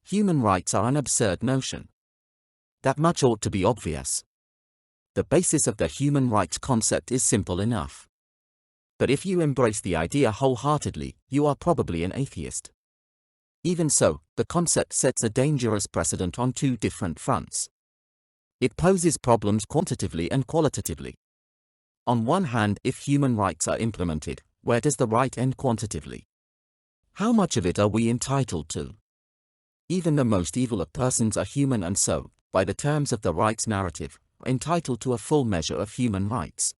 Human rights are an absurd notion. That much ought to be obvious. The basis of the human rights concept is simple enough. But if you embrace the idea wholeheartedly, you are probably an atheist. Even so, the concept sets a dangerous precedent on two different fronts. It poses problems quantitatively and qualitatively. On one hand, if human rights are implemented, where does the right end quantitatively? How much of it are we entitled to? Even the most evil of persons are human and so, by the terms of the rights narrative, are entitled to a full measure of human rights.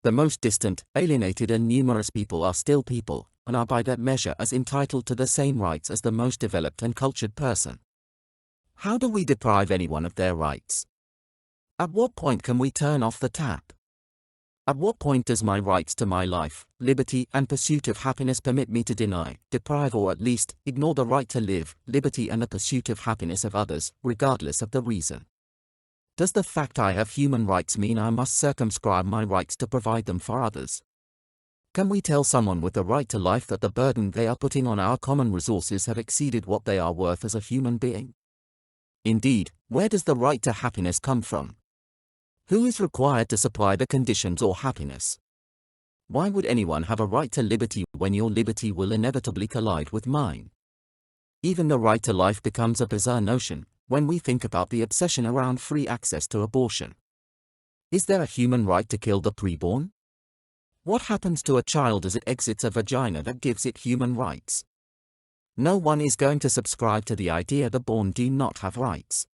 The most distant, alienated and numerous people are still people, and are by that measure as entitled to the same rights as the most developed and cultured person. How do we deprive anyone of their rights? At what point can we turn off the tap? At what point does my rights to my life, liberty and pursuit of happiness permit me to deny, deprive or at least ignore the right to live, liberty and the pursuit of happiness of others, regardless of the reason? Does the fact I have human rights mean I must circumscribe my rights to provide them for others? Can we tell someone with the right to life that the burden they are putting on our common resources have exceeded what they are worth as a human being? Indeed, where does the right to happiness come from? Who is required to supply the conditions or happiness? Why would anyone have a right to liberty when your liberty will inevitably collide with mine? Even the right to life becomes a bizarre notion when we think about the obsession around free access to abortion. Is there a human right to kill the preborn? What happens to a child as it exits a vagina that gives it human rights? No one is going to subscribe to the idea the born do not have rights.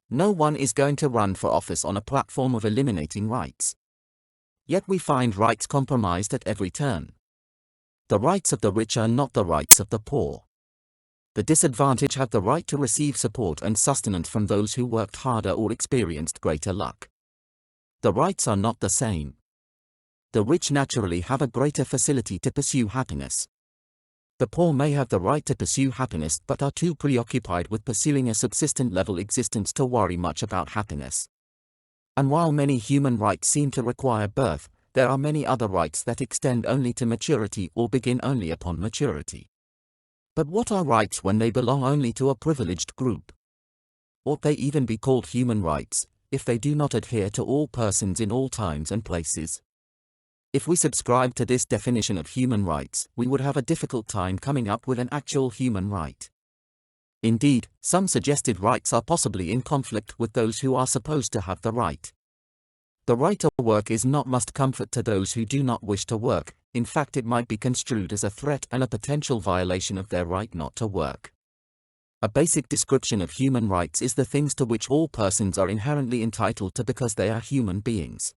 No one is going to run for office on a platform of eliminating rights. Yet we find rights compromised at every turn. The rights of the rich are not the rights of the poor. The disadvantaged have the right to receive support and sustenance from those who worked harder or experienced greater luck. The rights are not the same. The rich naturally have a greater facility to pursue happiness. The poor may have the right to pursue happiness but are too preoccupied with pursuing a subsistent level existence to worry much about happiness. And while many human rights seem to require birth, there are many other rights that extend only to maturity or begin only upon maturity. But what are rights when they belong only to a privileged group? Ought they even be called human rights, if they do not adhere to all persons in all times and places? If we subscribe to this definition of human rights, we would have a difficult time coming up with an actual human right. Indeed, some suggested rights are possibly in conflict with those who are supposed to have the right. The right to work is not must comfort to those who do not wish to work. In fact, it might be construed as a threat and a potential violation of their right not to work. A basic description of human rights is the things to which all persons are inherently entitled to because they are human beings.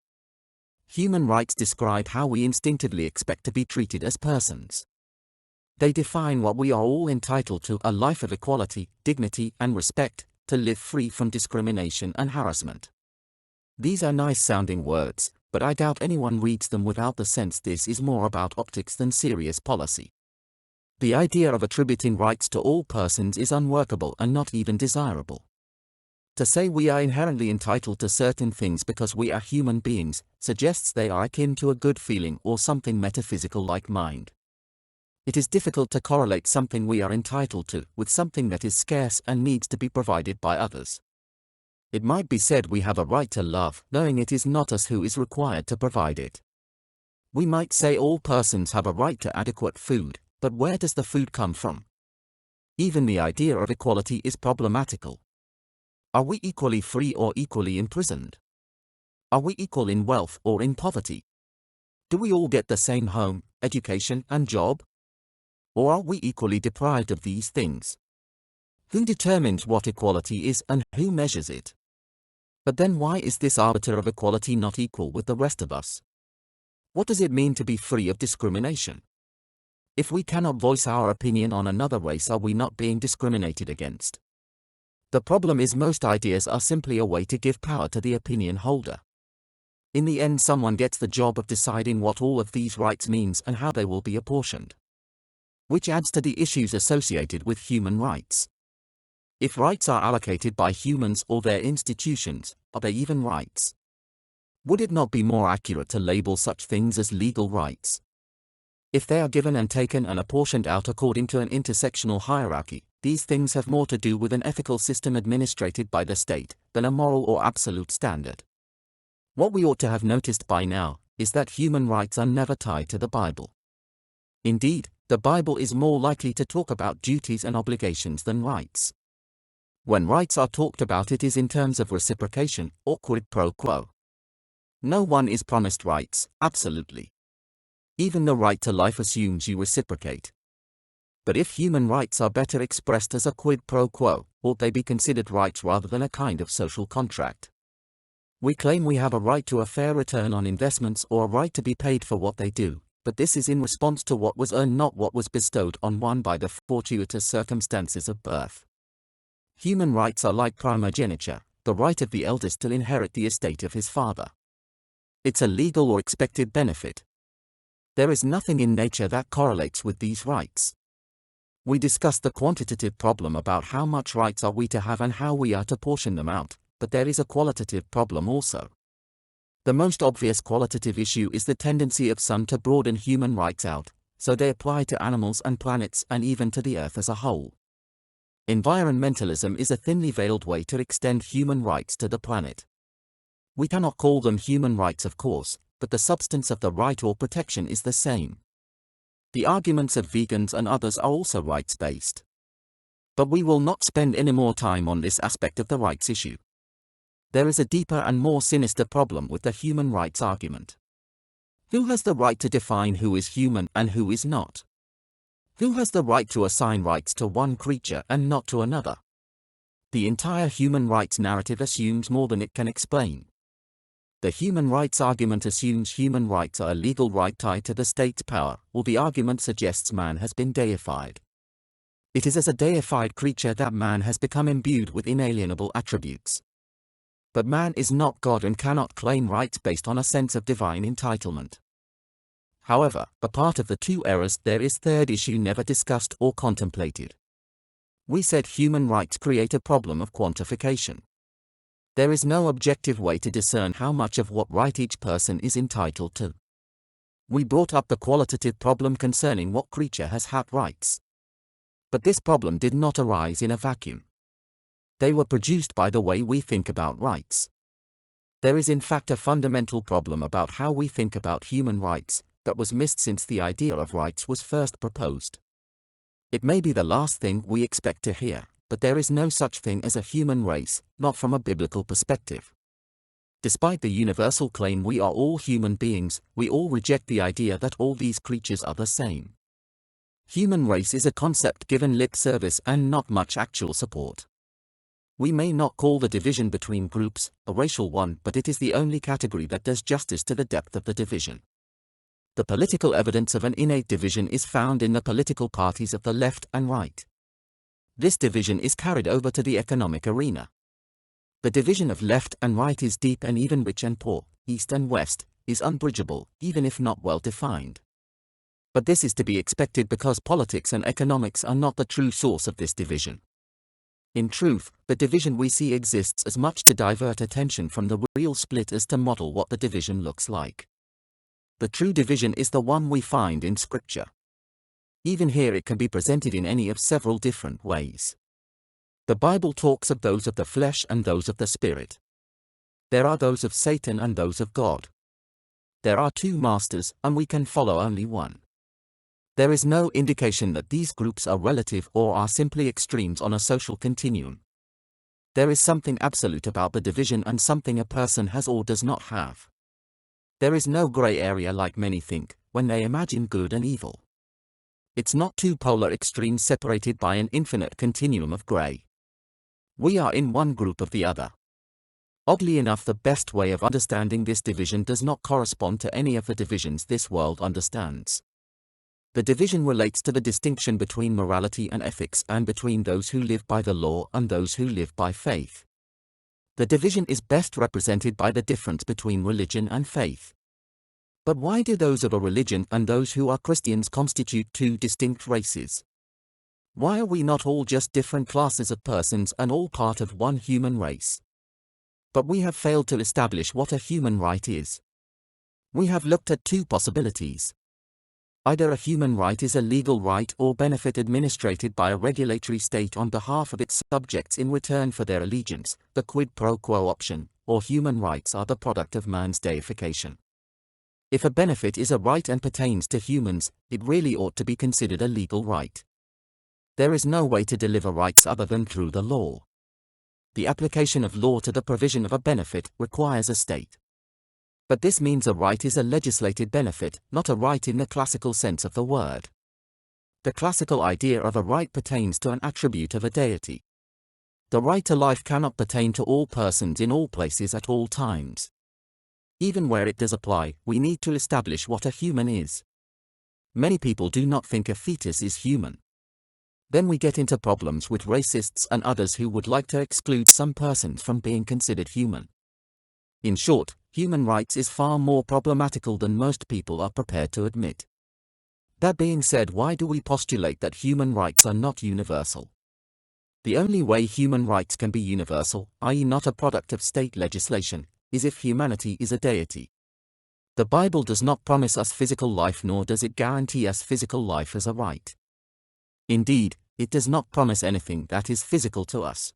Human rights describe how we instinctively expect to be treated as persons. They define what we are all entitled to: a life of equality, dignity, and respect, to live free from discrimination and harassment. These are nice-sounding words, but I doubt anyone reads them without the sense this is more about optics than serious policy. The idea of attributing rights to all persons is unworkable and not even desirable. To say we are inherently entitled to certain things because we are human beings suggests they are akin to a good feeling or something metaphysical like mind. It is difficult to correlate something we are entitled to with something that is scarce and needs to be provided by others. It might be said we have a right to love, knowing it is not us who is required to provide it. We might say all persons have a right to adequate food, but where does the food come from? Even the idea of equality is problematical. Are we equally free or equally imprisoned? Are we equal in wealth or in poverty? Do we all get the same home, education, and job? Or are we equally deprived of these things? Who determines what equality is and who measures it? But then why is this arbiter of equality not equal with the rest of us? What does it mean to be free of discrimination? If we cannot voice our opinion on another race, are we not being discriminated against? The problem is most ideas are simply a way to give power to the opinion holder. In the end, someone gets the job of deciding what all of these rights means and how they will be apportioned. Which adds to the issues associated with human rights. If rights are allocated by humans or their institutions, are they even rights? Would it not be more accurate to label such things as legal rights? If they are given and taken and apportioned out according to an intersectional hierarchy, these things have more to do with an ethical system administrated by the state than a moral or absolute standard. What we ought to have noticed by now is that human rights are never tied to the Bible. Indeed, the Bible is more likely to talk about duties and obligations than rights. When rights are talked about, it is in terms of reciprocation or quid pro quo. No one is promised rights, absolutely. Even the right to life assumes you reciprocate. But if human rights are better expressed as a quid pro quo, ought they be considered rights rather than a kind of social contract? We claim we have a right to a fair return on investments or a right to be paid for what they do, but this is in response to what was earned, not what was bestowed on one by the fortuitous circumstances of birth. Human rights are like primogeniture, the right of the eldest to inherit the estate of his father. It's a legal or expected benefit. There is nothing in nature that correlates with these rights. We discussed the quantitative problem about how much rights are we to have and how we are to portion them out, but there is a qualitative problem also. The most obvious qualitative issue is the tendency of some to broaden human rights out, so they apply to animals and planets and even to the earth as a whole. Environmentalism is a thinly veiled way to extend human rights to the planet. We cannot call them human rights, of course, but the substance of the right or protection is the same. The arguments of vegans and others are also rights-based. But we will not spend any more time on this aspect of the rights issue. There is a deeper and more sinister problem with the human rights argument. Who has the right to define who is human and who is not? Who has the right to assign rights to one creature and not to another? The entire human rights narrative assumes more than it can explain. The human rights argument assumes human rights are a legal right tied to the state's power, or the argument suggests man has been deified. It is as a deified creature that man has become imbued with inalienable attributes. But man is not God and cannot claim rights based on a sense of divine entitlement. However, apart of the two errors, there is a third issue never discussed or contemplated. We said human rights create a problem of quantification. There is no objective way to discern how much of what right each person is entitled to. We brought up the qualitative problem concerning what creature has had rights. But this problem did not arise in a vacuum. They were produced by the way we think about rights. There is in fact a fundamental problem about how we think about human rights that was missed since the idea of rights was first proposed. It may be the last thing we expect to hear, but there is no such thing as a human race, not from a biblical perspective. Despite the universal claim we are all human beings, we all reject the idea that all these creatures are the same. Human race is a concept given lip service and not much actual support. We may not call the division between groups a racial one, but it is the only category that does justice to the depth of the division. The political evidence of an innate division is found in the political parties of the left and right. This division is carried over to the economic arena. The division of left and right is deep, and even rich and poor, east and west, is unbridgeable, even if not well defined. But this is to be expected because politics and economics are not the true source of this division. In truth, the division we see exists as much to divert attention from the real split as to model what the division looks like. The true division is the one we find in Scripture. Even here it can be presented in any of several different ways. The Bible talks of those of the flesh and those of the spirit. There are those of Satan and those of God. There are two masters, and we can follow only one. There is no indication that these groups are relative or are simply extremes on a social continuum. There is something absolute about the division and something a person has or does not have. There is no gray area like many think, when they imagine good and evil. It's not two polar extremes separated by an infinite continuum of gray. We are in one group of the other. Oddly enough, the best way of understanding this division does not correspond to any of the divisions this world understands. The division relates to the distinction between morality and ethics and between those who live by the law and those who live by faith. The division is best represented by the difference between religion and faith. But why do those of a religion and those who are Christians constitute two distinct races? Why are we not all just different classes of persons and all part of one human race? But we have failed to establish what a human right is. We have looked at two possibilities. Either a human right is a legal right or benefit administered by a regulatory state on behalf of its subjects in return for their allegiance, the quid pro quo option, or human rights are the product of man's deification. If a benefit is a right and pertains to humans, it really ought to be considered a legal right. There is no way to deliver rights other than through the law. The application of law to the provision of a benefit requires a state. But this means a right is a legislated benefit, not a right in the classical sense of the word. The classical idea of a right pertains to an attribute of a deity. The right to life cannot pertain to all persons in all places at all times. Even where it does apply, we need to establish what a human is. Many people do not think a fetus is human. Then we get into problems with racists and others who would like to exclude some persons from being considered human. In short, human rights is far more problematical than most people are prepared to admit. That being said, why do we postulate that human rights are not universal? The only way human rights can be universal, i.e. not a product of state legislation, is if humanity is a deity. The Bible does not promise us physical life, nor does it guarantee us physical life as a right. Indeed, it does not promise anything that is physical to us.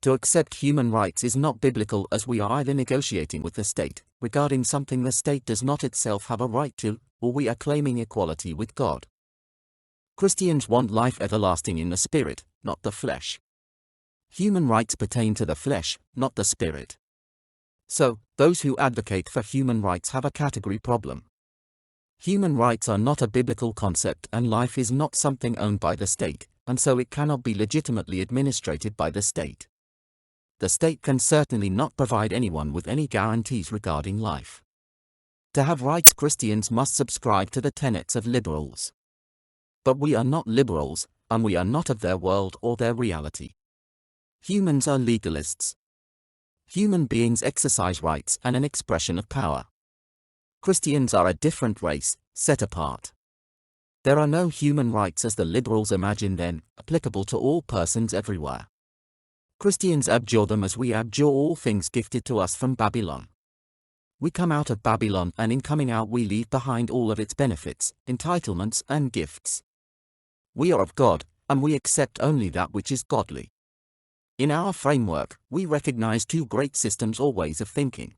To accept human rights is not biblical, as we are either negotiating with the state regarding something the state does not itself have a right to, or we are claiming equality with God. Christians want life everlasting in the spirit, not the flesh. Human rights pertain to the flesh, not the spirit. So, those who advocate for human rights have a category problem. Human rights are not a biblical concept, and life is not something owned by the state, and so it cannot be legitimately administered by the state. The state can certainly not provide anyone with any guarantees regarding life. To have rights, Christians must subscribe to the tenets of liberals. But we are not liberals, and we are not of their world or their reality. Humans are legalists. Human beings exercise rights and an expression of power. Christians are a different race, set apart. There are no human rights as the liberals imagine, then, applicable to all persons everywhere. Christians abjure them as we abjure all things gifted to us from Babylon. We come out of Babylon, and in coming out we leave behind all of its benefits, entitlements and gifts. We are of God, and we accept only that which is godly. In our framework, we recognize two great systems or ways of thinking.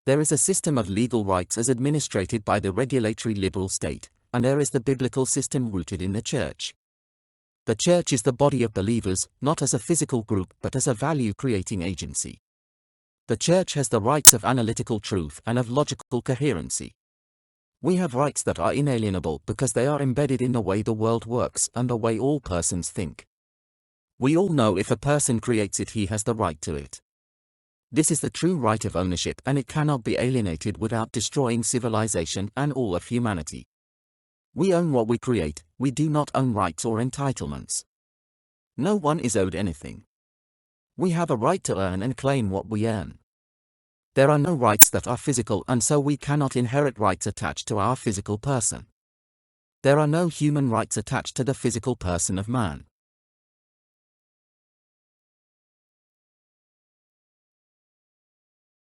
There is a system of legal rights as administered by the regulatory liberal state, and there is the biblical system rooted in the church. The church is the body of believers, not as a physical group but as a value-creating agency. The church has the rights of analytical truth and of logical coherency. We have rights that are inalienable because they are embedded in the way the world works and the way all persons think. We all know if a person creates it, he has the right to it. This is the true right of ownership, and it cannot be alienated without destroying civilization and all of humanity. We own what we create, we do not own rights or entitlements. No one is owed anything. We have a right to earn and claim what we earn. There are no rights that are physical, and so we cannot inherit rights attached to our physical person. There are no human rights attached to the physical person of man.